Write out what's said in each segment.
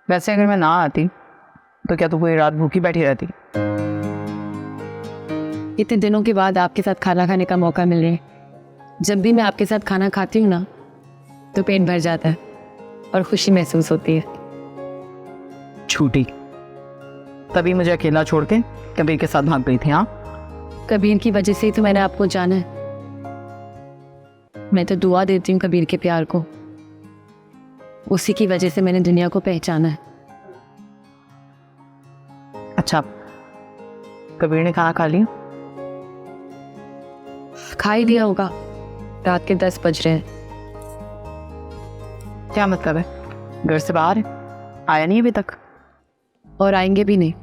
वैसे अगर मैं ना आती तो क्या तू पूरी रात भूखी बैठी रहती? इतने दिनों के बाद आपके साथ खाना खाने का मौका मिल रहा है। जब भी मैं आपके साथ खाना खाती हूँ ना तो पेट भर जाता है और खुशी महसूस होती है। छूटी, तभी मुझे अकेला छोड़ के कबीर के साथ भाग गई थी। हाँ, कबीर की वजह से ही तो मैंने आपको जाना है। मैं तो दुआ देती हूँ कबीर के प्यार को, उसी की वजह से मैंने दुनिया को पहचाना है। अच्छा, कबीर ने खाना खा लिया? खा ही लिया होगा, रात के 10 बज रहे हैं। क्या मतलब है? घर से बाहर है, आया नहीं अभी तक? और आएंगे भी नहीं।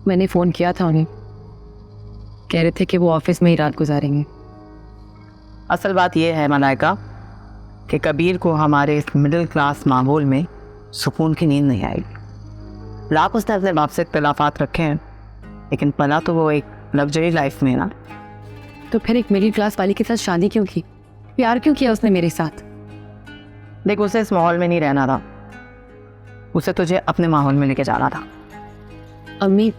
मैंने फ़ोन किया था उन्हें, कह रहे थे कि वो ऑफिस में ही रात गुजारेंगे। असल बात यह है मलाइका कि कबीर को हमारे इस मिडिल क्लास माहौल में सुकून की नींद नहीं आएगी। लाख उसने अपने बाप से इख्तिलाफात रखे हैं, लेकिन पला तो वो एक लग्जरी लाइफ में ना। तो फिर एक मिडिल क्लास वाली के साथ शादी क्यों की? प्यार क्यों किया उसने मेरे साथ? देख, उसे इस माहौल में नहीं रहना था, उसे तुझे अपने माहौल में लेके जाना था। अम्मी,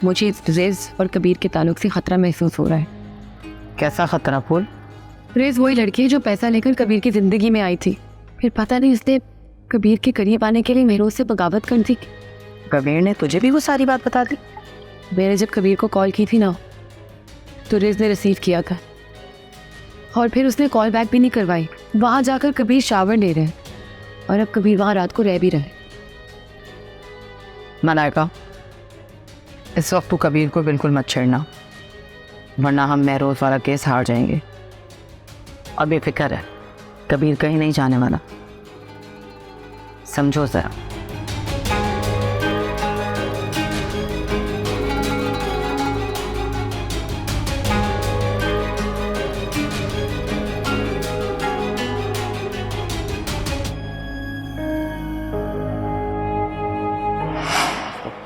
मुझे रेज और कबीर के ताल्लुक से खतरा महसूस हो रहा है। कैसा खतरा फूल? रेज वही लड़की है जो पैसा लेकर कबीर की जिंदगी में आई थी, फिर पता नहीं उसने कबीर के करीब आने के लिए महरोज से बगावत कर दी। कबीर ने तुझे भी वो सारी बात बता दी? मैंने जब कबीर को कॉल की थी ना तो रेज ने रिसीव किया था और फिर उसने कॉल बैक भी नहीं करवाई। वहां जाकर कबीर शावर ले रहे हैं और अब कबीर वहां रात को रह भी रहे। मलाइका, इस वक्त तू कबीर को बिल्कुल मत छेड़ना, वरना हम महरोज वाला केस हार जाएंगे। अब बेफिक्र है, कबीर कहीं नहीं जाने वाला, समझो जरा।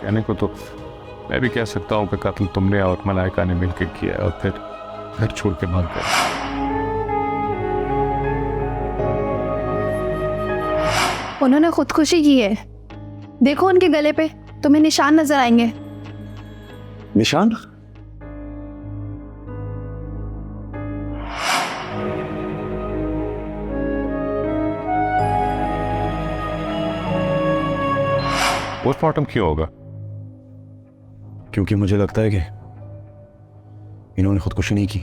कहने को तो मैं भी कह सकता हूँ कि कत्ल तुमने और मलाइका ने मिलकर किया और फिर घर छोड़ के भाग गए। उन्होंने खुदकुशी की है, देखो उनके गले पे तुम्हें निशान नजर आएंगे। निशान? पोस्टमार्टम क्यों होगा? क्योंकि मुझे लगता है कि इन्होंने खुदकुशी नहीं की।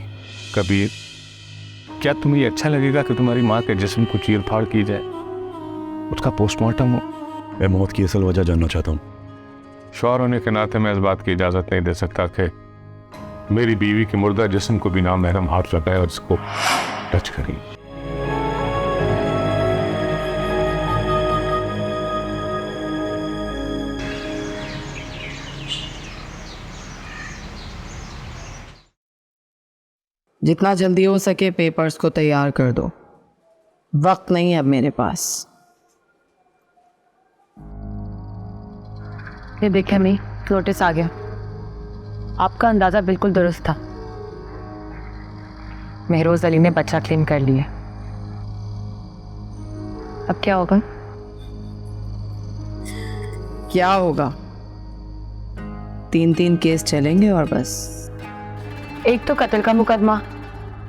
कबीर, क्या तुम्हें ये अच्छा लगेगा कि तुम्हारी माँ के जिस्म को चीर फाड़ की जाए, उसका पोस्टमार्टम हो? मैं मौत की असल वजह जानना चाहता हूँ। शौहर होने के नाते मैं इस बात की इजाज़त नहीं दे सकता कि मेरी बीवी के मुर्दा जिस्म को भी नामहरम हाथ लगाए और इसको टच करें। जितना जल्दी हो सके पेपर्स को तैयार कर दो, वक्त नहीं है अब मेरे पास। ये देखे मैं नोटिस आ गया। आपका अंदाजा बिल्कुल दुरुस्त था, महरोज अली ने बच्चा क्लेम कर लिया। अब क्या होगा? क्या होगा? 3 केस चलेंगे और बस। एक तो कत्ल का मुकदमा,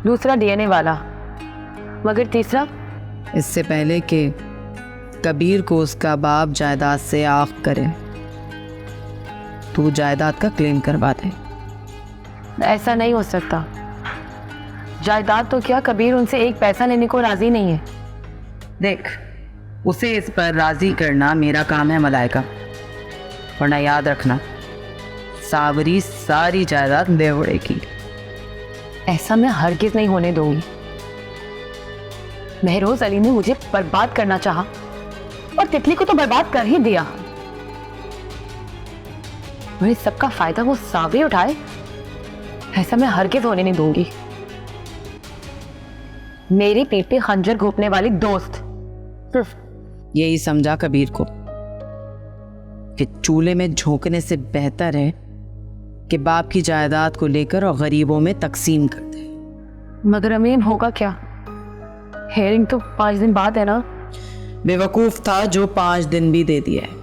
दूसरा डीएनए वाला, मगर तीसरा? इससे पहले कि कबीर को उसका बाप जायदाद से आख करे, तू जायदाद का क्लेम करवा दे। ऐसा नहीं हो सकता। जायदाद तो क्या, कबीर उनसे एक पैसा लेने को राजी नहीं है। देख, उसे इस पर राजी करना मेरा काम है मलाइका, वरना याद रखना सावरी सारी जायदाद दे उड़ेगी। ऐसा मैं हरगिज नहीं होने दूंगी। महरोज अली ने मुझे बर्बाद करना चाहा और तितली को तो बर्बाद कर ही दिया। मेरे सबका फायदा वो सावरी उठाए, ऐसा मैं हरगिज होने नहीं दूंगी। मेरी पीठ पे खंजर घोंपने वाली दोस्त। यही समझा कबीर को कि चूल्हे में झोंकने से बेहतर है कि बाप की जायदाद को लेकर और गरीबों में तकसीम कर दे। मगर अमीन होगा क्या? हेयरिंग तो 5 दिन बाद है ना। बेवकूफ था जो 5 दिन भी दे दिया है।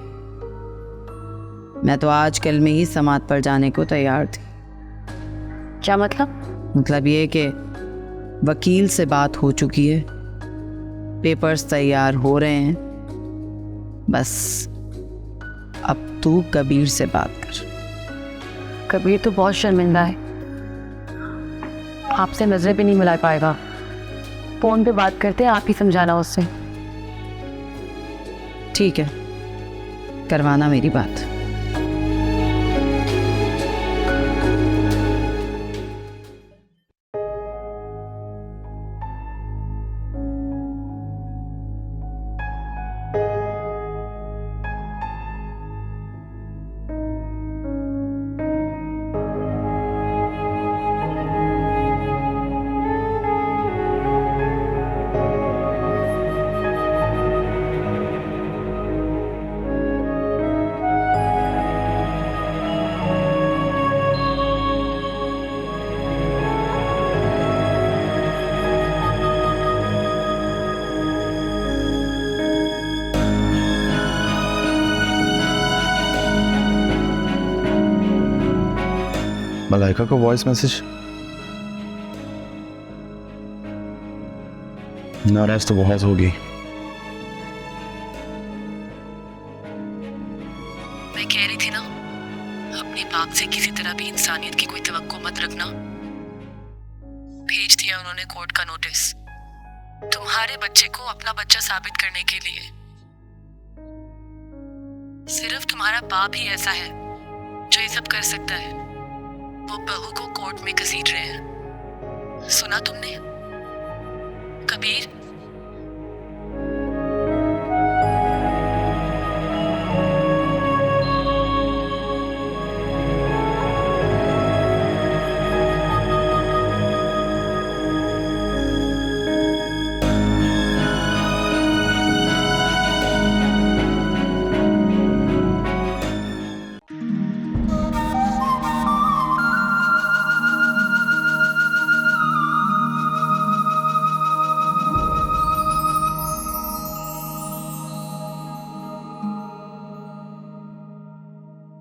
मैं तो आज कल में ही समाज पर जाने को तैयार थी। क्या मतलब? मतलब ये कि वकील से बात हो चुकी है, पेपर्स तैयार हो रहे हैं, बस अब तू कबीर से बात कर। कबीर तो बहुत शर्मिंदा है, आपसे नजरें भी नहीं मिला पाएगा। फोन पे बात करते हैं, आप ही समझाना उससे। ठीक है, करवाना मेरी बात। मलाइका का वॉइस मैसेज। नाराज तो बहुत होगी। मैं कह रही थी ना, अपने बाप से किसी तरह भी इंसानियत की कोई तवक्को मत रखना। भेज दिया उन्होंने कोर्ट का नोटिस, तुम्हारे बच्चे को अपना बच्चा साबित करने के लिए। सिर्फ तुम्हारा बाप ही ऐसा है जो ये सब कर सकता है। वो बहू को कोर्ट में घसीट रहे हैं, सुना तुमने? कबीर,